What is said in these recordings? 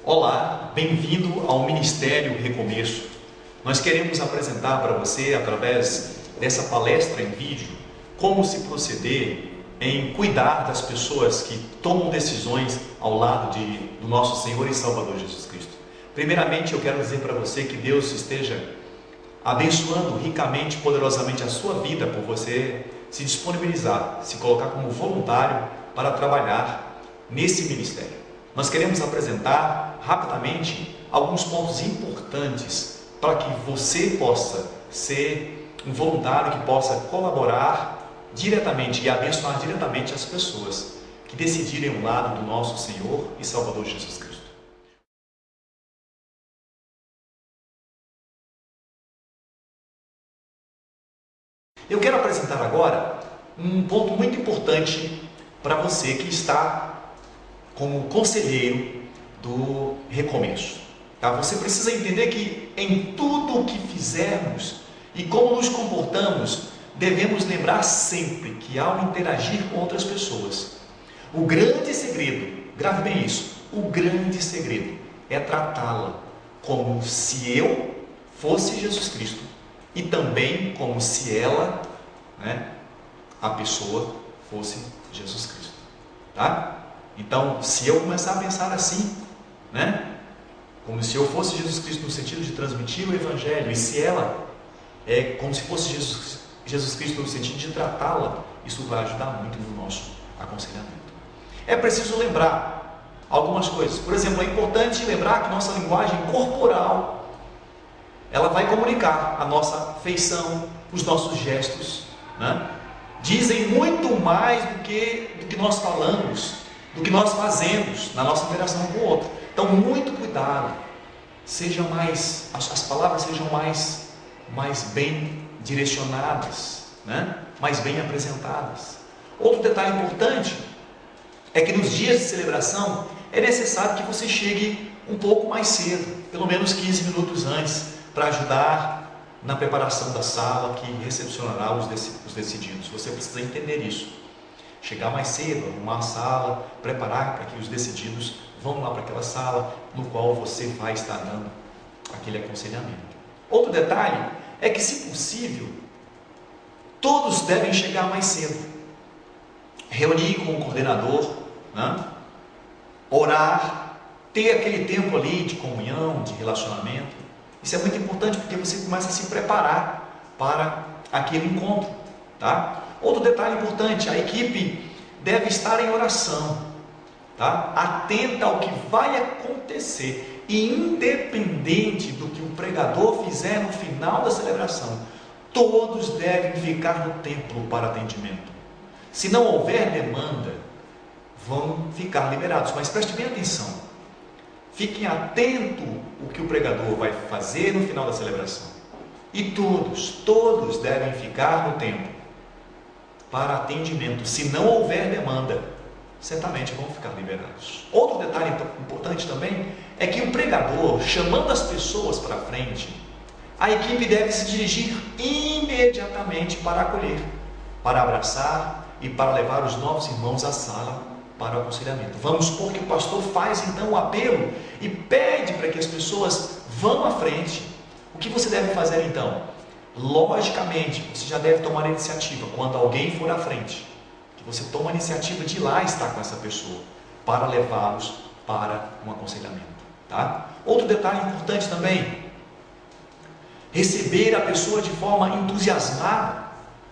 Olá, bem-vindo ao Ministério Recomeço. Nós queremos apresentar para você, através dessa palestra em vídeo, como se proceder em cuidar das pessoas que tomam decisões ao lado do nosso Senhor e Salvador Jesus Cristo. Primeiramente, eu quero dizer para você que Deus esteja abençoando ricamente, poderosamente a sua vida por você se disponibilizar, se colocar como voluntário para trabalhar nesse ministério. Nós queremos apresentar rapidamente alguns pontos importantes para que você possa ser um voluntário que possa colaborar diretamente e abençoar diretamente as pessoas que decidirem o lado do nosso Senhor e Salvador Jesus Cristo. Eu quero apresentar agora um ponto muito importante para você que está como conselheiro do Recomeço. Tá? Você precisa entender que em tudo o que fizermos e como nos comportamos, devemos lembrar sempre que ao interagir com outras pessoas, o grande segredo, grave bem isso, o grande segredo é tratá-la como se eu fosse Jesus Cristo e também como se ela, a pessoa, fosse Jesus Cristo. Tá? Então, se eu começar a pensar assim, como se eu fosse Jesus Cristo no sentido de transmitir o Evangelho, e se ela é como se fosse Jesus Cristo no sentido de tratá-la, isso vai ajudar muito no nosso aconselhamento. É preciso lembrar algumas coisas. Por exemplo, é importante lembrar que nossa linguagem corporal, ela vai comunicar a nossa feição, os nossos gestos, dizem muito mais do que nós falamos, do que nós fazemos na nossa interação com o outro. Então, muito cuidado, as palavras sejam mais bem direcionadas, mais bem apresentadas. Outro detalhe importante é que nos dias de celebração é necessário que você chegue um pouco mais cedo, pelo menos 15 minutos antes, para ajudar na preparação da sala que recepcionará os decididos. Você precisa entender isso. Chegar mais cedo, arrumar a sala, preparar para que os decididos vão lá para aquela sala no qual você vai estar dando aquele aconselhamento. Outro detalhe é que, se possível, todos devem chegar mais cedo. Reunir com o coordenador, orar, ter aquele tempo ali de comunhão, de relacionamento. Isso é muito importante porque você começa a se preparar para aquele encontro. Tá? Outro detalhe importante, a equipe deve estar em oração, atenta ao que vai acontecer, e independente do que o pregador fizer no final da celebração, todos devem ficar no templo para atendimento. Se não houver demanda, vão ficar liberados, mas preste bem atenção, fiquem atentos ao que o pregador vai fazer no final da celebração, e todos devem ficar no templo para atendimento. Se não houver demanda, certamente vão ficar liberados. Outro detalhe importante também é que o pregador, chamando as pessoas para frente, a equipe deve se dirigir imediatamente para acolher, para abraçar e para levar os novos irmãos à sala para o aconselhamento. Vamos supor que o pastor faz então o apelo e pede para que as pessoas vão à frente. O que você deve fazer então? Logicamente, você já deve tomar a iniciativa, quando alguém for à frente, que você toma a iniciativa de ir lá estar com essa pessoa, para levá-los para um aconselhamento. Tá? Outro detalhe importante também, receber a pessoa de forma entusiasmada,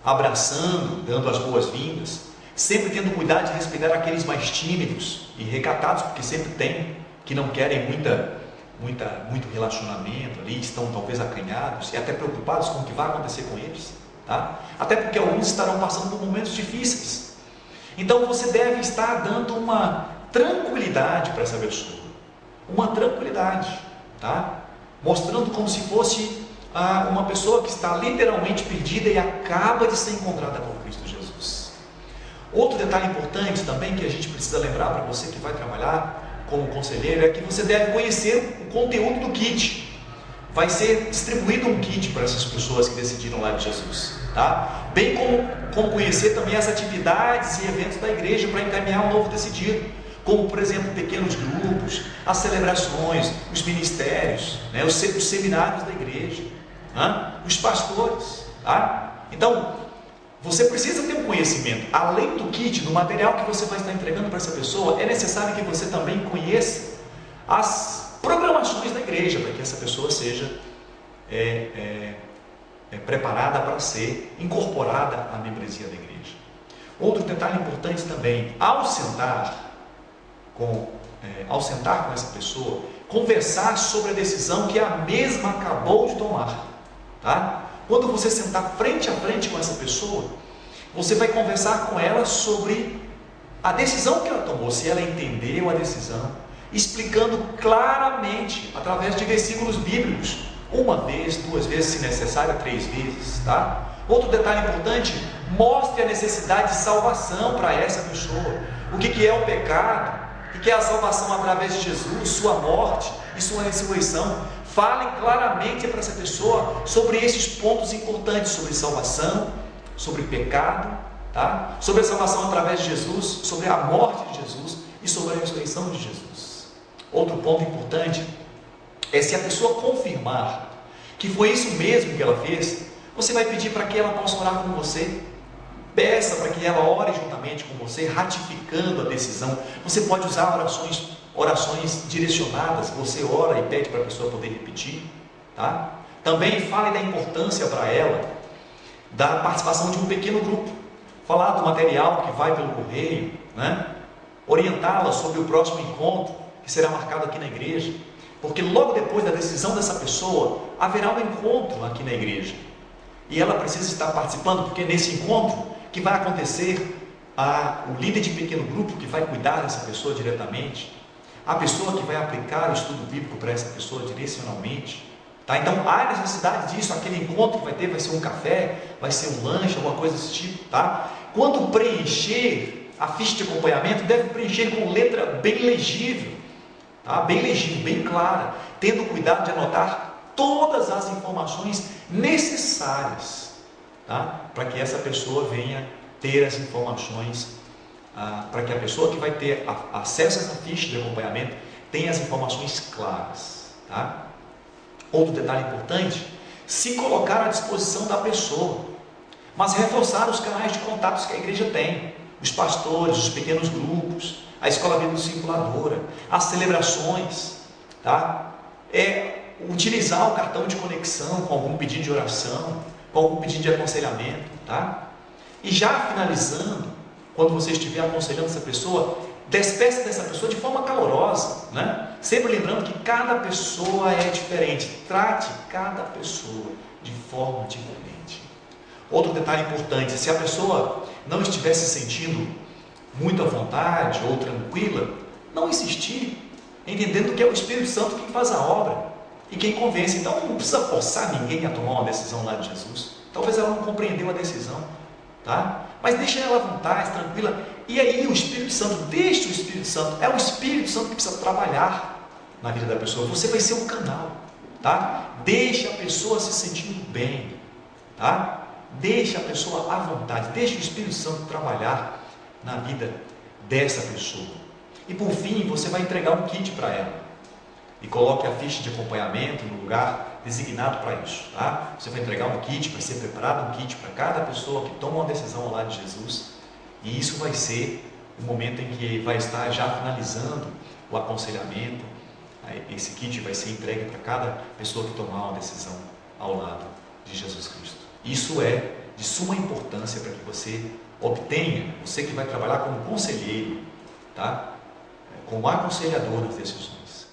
abraçando, dando as boas-vindas, sempre tendo cuidado de respeitar aqueles mais tímidos e recatados, porque sempre tem, que não querem muito relacionamento ali, estão talvez acanhados e até preocupados com o que vai acontecer com eles, até porque alguns estarão passando por momentos difíceis. Então você deve estar dando uma tranquilidade para essa pessoa, uma tranquilidade, mostrando como se fosse uma pessoa que está literalmente perdida e acaba de ser encontrada por Cristo Jesus. Outro detalhe importante também que a gente precisa lembrar para você que vai trabalhar como conselheiro é que você deve conhecer o conteúdo do kit. Vai ser distribuído um kit para essas pessoas que decidiram lá de Jesus, bem como conhecer também as atividades e eventos da igreja para encaminhar um novo decidido. como, por exemplo, pequenos grupos, as celebrações, os ministérios, né? Os seminários da igreja, né? Os pastores. Tá? Então, você precisa ter um conhecimento. Além do kit, do material que você vai estar entregando para essa pessoa, é necessário que você também conheça as programações da igreja, para que essa pessoa seja preparada para ser incorporada à membresia da igreja. Outro detalhe importante também, ao sentar com essa pessoa, conversar sobre a decisão que a mesma acabou de tomar. Tá? Quando você sentar frente a frente com essa pessoa, você vai conversar com ela sobre a decisão que ela tomou, se ela entendeu a decisão, explicando claramente, através de versículos bíblicos, uma vez, duas vezes, se necessário, 3 vezes. Tá? Outro detalhe importante, mostre a necessidade de salvação para essa pessoa. O que é o pecado? O que é a salvação através de Jesus, sua morte e sua ressurreição? Fale claramente para essa pessoa sobre esses pontos importantes, sobre salvação, sobre pecado, tá? Sobre a salvação através de Jesus, sobre a morte de Jesus e sobre a ressurreição de Jesus. Outro ponto importante é, se a pessoa confirmar que foi isso mesmo que ela fez, você vai pedir para que ela possa orar com você. Peça para que ela ore juntamente com você, ratificando a decisão. Você pode usar orações direcionadas, você ora e pede para a pessoa poder repetir. Tá? Também fale da importância para ela da participação de um pequeno grupo. Falar do material que vai pelo correio, né? Orientá-la sobre o próximo encontro que será marcado aqui na igreja. Porque logo depois da decisão dessa pessoa, haverá um encontro aqui na igreja. E ela precisa estar participando, porque nesse encontro que vai acontecer, o líder de pequeno grupo que vai cuidar dessa pessoa diretamente, a pessoa que vai aplicar o estudo bíblico para essa pessoa direcionalmente. Tá? Então há necessidade disso. Aquele encontro que vai ser um café, vai ser um lanche, alguma coisa desse tipo. Tá? Quando preencher a ficha de acompanhamento, deve preencher com letra bem legível, tá? Bem legível, bem clara, tendo cuidado de anotar todas as informações necessárias, tá? Para que essa pessoa venha ter as informações, para que a pessoa que vai ter acesso a essa ficha de acompanhamento tenha as informações claras. Tá? Outro detalhe importante, se colocar à disposição da pessoa, mas reforçar os canais de contatos que a igreja tem, os pastores, os pequenos grupos, a escola bíblica discipuladora, as celebrações, tá? Utilizar o cartão de conexão com algum pedido de oração, com algum pedido de aconselhamento, tá? E já finalizando, quando você estiver aconselhando essa pessoa, despeça dessa pessoa de forma calorosa, né? Sempre lembrando que cada pessoa é diferente. Trate cada pessoa de forma diferente. Outro detalhe importante, se a pessoa não estiver se sentindo muito à vontade ou tranquila, não insistir, entendendo que é o Espírito Santo quem faz a obra e quem convence. Então não precisa forçar ninguém a tomar uma decisão lá de Jesus. Talvez ela não compreendeu a decisão, tá? Mas deixa ela à vontade, tranquila. E aí o Espírito Santo, deixa o Espírito Santo, é o Espírito Santo que precisa trabalhar na vida da pessoa. Você vai ser um canal, tá? Deixa a pessoa se sentindo bem, tá? Deixa a pessoa à vontade, deixa o Espírito Santo trabalhar na vida dessa pessoa. E por fim, você vai entregar um kit para ela e coloque a ficha de acompanhamento no lugar designado para isso, tá? Você vai entregar um kit, vai ser preparado um kit para cada pessoa que toma uma decisão ao lado de Jesus, e isso vai ser o momento em que vai estar já finalizando o aconselhamento. Esse kit vai ser entregue para cada pessoa que tomar uma decisão ao lado de Jesus Cristo. Isso é de suma importância para que você obtenha, você que vai trabalhar como conselheiro, tá? Como aconselhador nas decisões.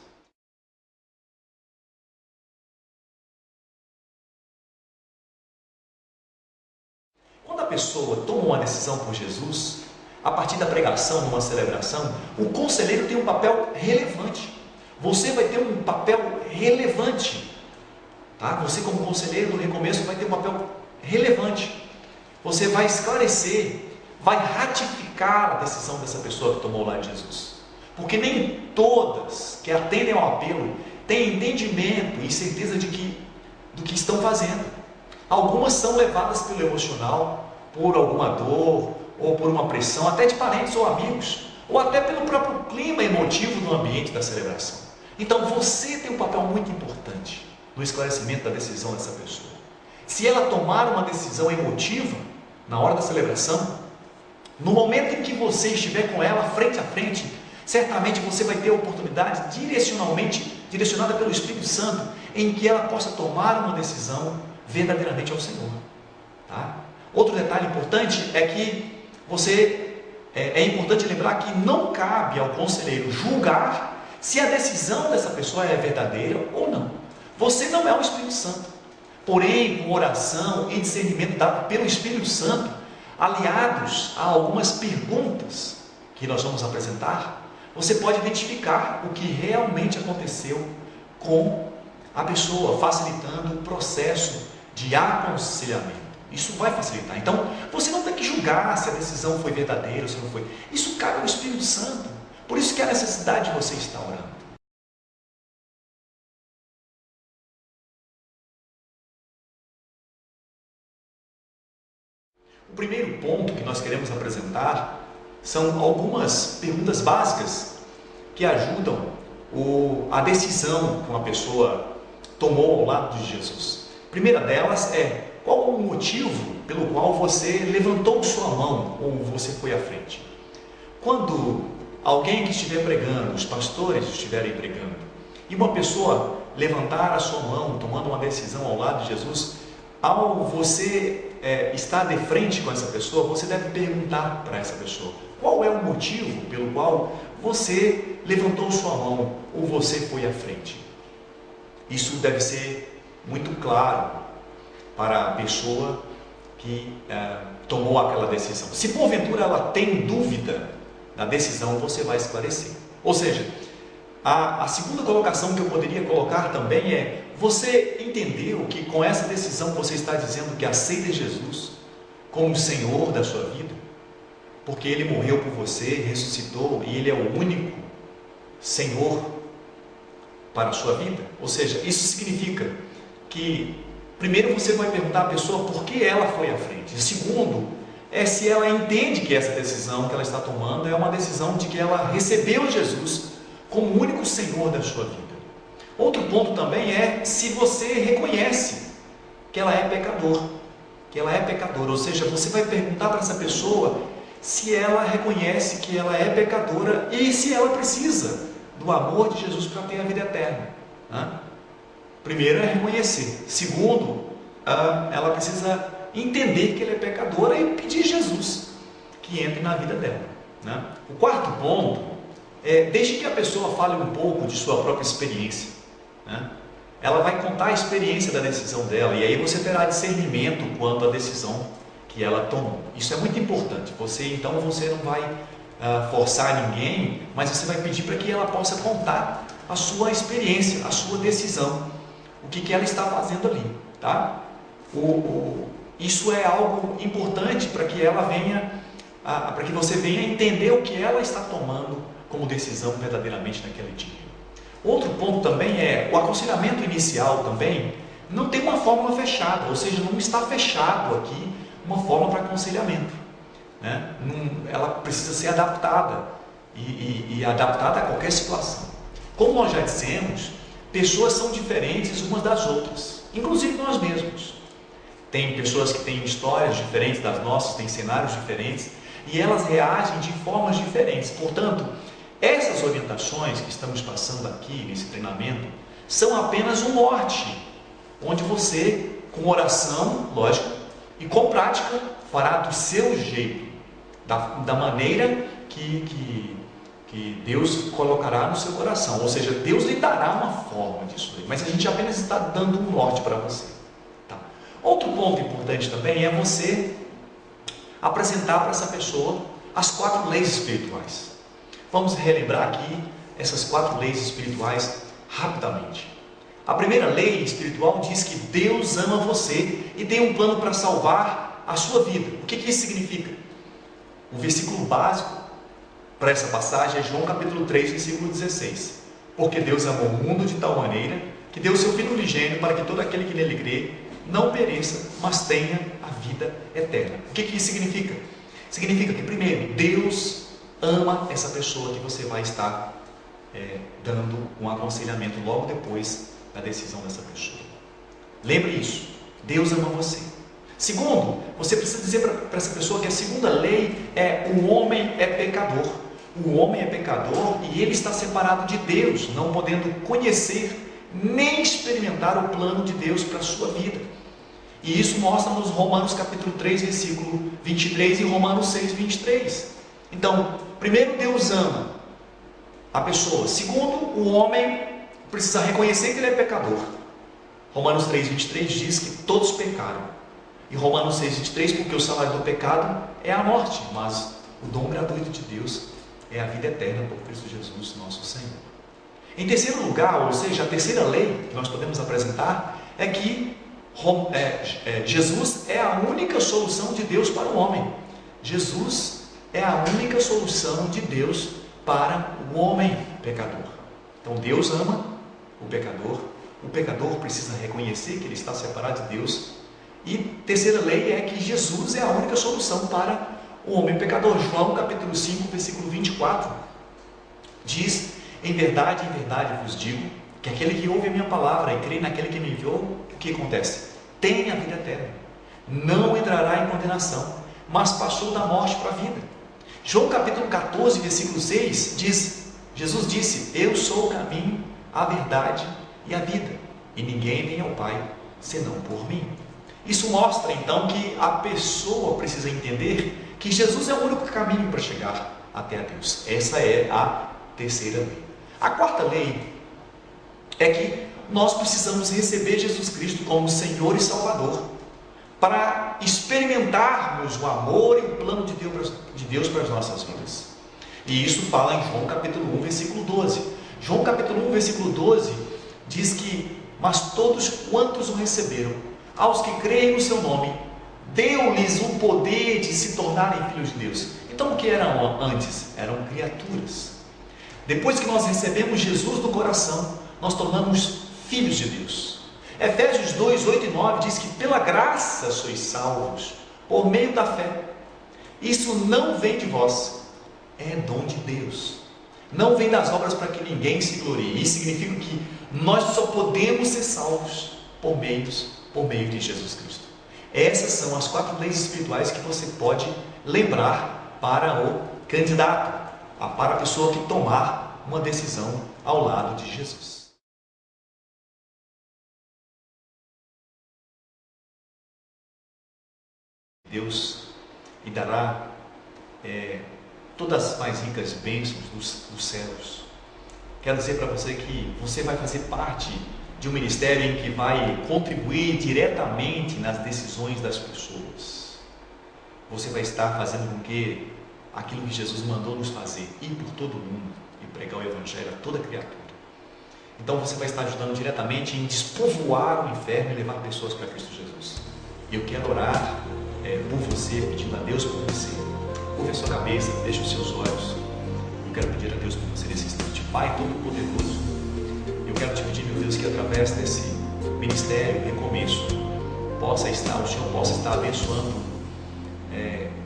Quando a pessoa toma uma decisão por Jesus, a partir da pregação, numa celebração, o conselheiro tem um papel relevante. Você vai ter um papel relevante, tá? Você como conselheiro do recomeço vai ter um papel relevante. Você vai esclarecer, vai ratificar a decisão dessa pessoa que tomou lá de Jesus. Porque nem todas que atendem ao apelo têm entendimento e certeza do que estão fazendo. Algumas são levadas pelo emocional, por alguma dor, ou por uma pressão, até de parentes ou amigos, ou até pelo próprio clima emotivo do ambiente da celebração. Então você tem um papel muito importante no esclarecimento da decisão dessa pessoa. Se ela tomar uma decisão emotiva na hora da celebração, no momento em que você estiver com ela frente a frente, certamente você vai ter a oportunidade direcionada pelo Espírito Santo, em que ela possa tomar uma decisão verdadeiramente ao Senhor. Tá? Outro detalhe importante é que é importante lembrar que não cabe ao conselheiro julgar se a decisão dessa pessoa é verdadeira ou não. Você não é o Espírito Santo. Porém, com oração e discernimento dado pelo Espírito Santo, aliados a algumas perguntas que nós vamos apresentar, você pode identificar o que realmente aconteceu com a pessoa, facilitando o processo de aconselhamento. Isso vai facilitar. Então, você não tem que julgar se a decisão foi verdadeira ou se não foi. Isso cabe ao Espírito Santo. Por isso que há necessidade de você estar orando. O primeiro ponto que nós queremos apresentar são algumas perguntas básicas que ajudam a decisão que uma pessoa tomou ao lado de Jesus. A primeira delas é: qual o motivo pelo qual você levantou sua mão ou você foi à frente? Quando alguém que estiver pregando, os pastores estiverem pregando, e uma pessoa levantar a sua mão, tomando uma decisão ao lado de Jesus, ao você estar de frente com essa pessoa, você deve perguntar para essa pessoa: qual é o motivo pelo qual você levantou sua mão ou você foi à frente? Isso deve ser muito claro para a pessoa que tomou aquela decisão. Se porventura ela tem dúvida da decisão, você vai esclarecer. Ou seja, a segunda colocação que eu poderia colocar também é: você entendeu que com essa decisão você está dizendo que aceita Jesus como Senhor da sua vida? Porque Ele morreu por você, ressuscitou e Ele é o único Senhor para a sua vida? Ou seja, isso significa que primeiro você vai perguntar à pessoa por que ela foi à frente. E segundo, é se ela entende que essa decisão que ela está tomando é uma decisão de que ela recebeu Jesus como o único Senhor da sua vida. Outro ponto também é se você reconhece que ela é pecador, ou seja, você vai perguntar para essa pessoa se ela reconhece que ela é pecadora e se ela precisa do amor de Jesus para ter a vida eterna. Primeiro é reconhecer, segundo, ela precisa entender que ela é pecadora e pedir Jesus que entre na vida dela. O quarto ponto deixe que a pessoa fale um pouco de sua própria experiência. Ela vai contar a experiência da decisão dela, e aí você terá discernimento quanto à decisão que ela tomou. Isso é muito importante. Você não vai forçar ninguém, mas você vai pedir para que ela possa contar a sua experiência, a sua decisão, o que ela está fazendo ali, tá? Isso é algo importante para que ela venha, para que você venha entender o que ela está tomando como decisão verdadeiramente naquele dia. Outro ponto também é o aconselhamento inicial também não tem uma fórmula fechada, ou seja, não está fechado aqui uma forma para aconselhamento. Ela precisa ser adaptada e adaptada a qualquer situação. Como nós já dissemos, pessoas são diferentes umas das outras, inclusive nós mesmos. Tem pessoas que têm histórias diferentes das nossas, têm cenários diferentes, e elas reagem de formas diferentes. Portanto, essas orientações que estamos passando aqui nesse treinamento são apenas um norte, onde você, com oração, lógico, e com prática, fará do seu jeito, da maneira que Deus colocará no seu coração. Ou seja, Deus lhe dará uma forma disso aí, mas a gente apenas está dando um norte para você. Tá? Outro ponto importante também é você apresentar para essa pessoa as 4 leis espirituais. Vamos relembrar aqui essas 4 leis espirituais rapidamente. A primeira lei espiritual diz que Deus ama você e tem um plano para salvar a sua vida. O que isso significa? O versículo básico para essa passagem é João capítulo 3, versículo 16. Porque Deus amou o mundo de tal maneira que deu o seu Filho unigênito para que todo aquele que nele crê não pereça, mas tenha a vida eterna. O que isso significa? Significa que, primeiro, Deus ama essa pessoa que você vai estar dando um aconselhamento logo depois da decisão dessa pessoa. Lembre isso, Deus ama você. Segundo, você precisa dizer para essa pessoa que a segunda lei é: o homem é pecador. O homem é pecador e ele está separado de Deus, não podendo conhecer nem experimentar o plano de Deus para a sua vida. E isso mostra nos Romanos capítulo 3, versículo 23 e Romanos 6, 23. Então, primeiro, Deus ama a pessoa. Segundo, o homem precisa reconhecer que ele é pecador. Romanos 3, 23 diz que todos pecaram. E Romanos 6, 23, porque o salário do pecado é a morte, mas o dom gratuito de Deus é a vida eterna por Cristo Jesus, nosso Senhor. Em terceiro lugar, ou seja, a terceira lei que nós podemos apresentar é que Jesus é a única solução de Deus para o homem. Jesus é a única solução de Deus para o homem pecador. Então Deus ama o pecador precisa reconhecer que ele está separado de Deus. E terceira lei é que Jesus é a única solução para o homem pecador. João capítulo 5, versículo 24 diz: em verdade vos digo, que aquele que ouve a minha palavra e crê naquele que me enviou, o que acontece? Tem a vida eterna, não entrará em condenação, mas passou da morte para a vida. João capítulo 14, versículo 6 diz: Jesus disse: eu sou o caminho, a verdade e a vida, e ninguém vem ao Pai senão por mim. Isso mostra então que a pessoa precisa entender que Jesus é o único caminho para chegar até a Deus. Essa é a terceira lei. A quarta lei é que nós precisamos receber Jesus Cristo como Senhor e Salvador para experimentarmos o amor e o plano de Deus para as nossas vidas. E isso fala em João capítulo 1, versículo 12. João capítulo 1, versículo 12 diz que: mas todos quantos o receberam, aos que creem no seu nome, deu-lhes o poder de se tornarem filhos de Deus. Então o que eram antes? Eram criaturas. Depois que nós recebemos Jesus no coração, nós tornamos filhos de Deus. Efésios 2, 8 e 9 diz que pela graça sois salvos, por meio da fé. Isso não vem de vós, é dom de Deus. Não vem das obras para que ninguém se glorie. Isso significa que nós só podemos ser salvos por meio de Jesus Cristo. Essas são as 4 leis espirituais que você pode lembrar para o candidato, para a pessoa que tomar uma decisão ao lado de Jesus. Deus lhe dará todas as mais ricas bênçãos dos céus. Quero dizer para você que você vai fazer parte de um ministério em que vai contribuir diretamente nas decisões das pessoas. Você vai estar fazendo com que aquilo que Jesus mandou nos fazer, ir por todo mundo e pregar o Evangelho a toda criatura. Então você vai estar ajudando diretamente em despovoar o inferno e levar pessoas para Cristo Jesus. E eu quero orar por você, pedindo a Deus por você. Curva a sua cabeça, feche os seus olhos. Eu quero pedir a Deus por você nesse instante. Pai Todo-Poderoso, eu quero te pedir, meu Deus, que através desse ministério, recomeço, o Senhor possa estar abençoando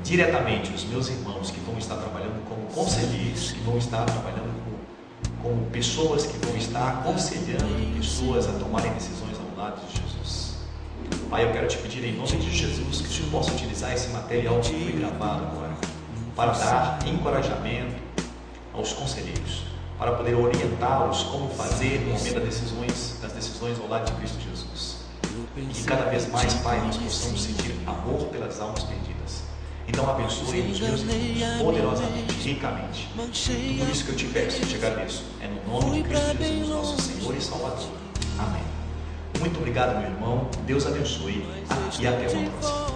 diretamente os meus irmãos que vão estar trabalhando como conselheiros, que vão estar trabalhando como pessoas que vão estar aconselhando pessoas a tomarem decisões ao lado de Jesus. Pai, eu quero te pedir em nome de Jesus que o Senhor possa utilizar esse material que foi gravado agora para dar encorajamento aos conselheiros, para poder orientá-los como fazer no momento das decisões ao lado de Cristo Jesus. E que cada vez mais, Pai, nós possamos sentir amor pelas almas perdidas. Então abençoe os meus irmãos poderosamente, ricamente. Tudo isso que eu te peço e te agradeço é no nome de Cristo Jesus, nosso Senhor e Salvador. Amém. Muito obrigado, meu irmão. Deus abençoe e até uma próxima.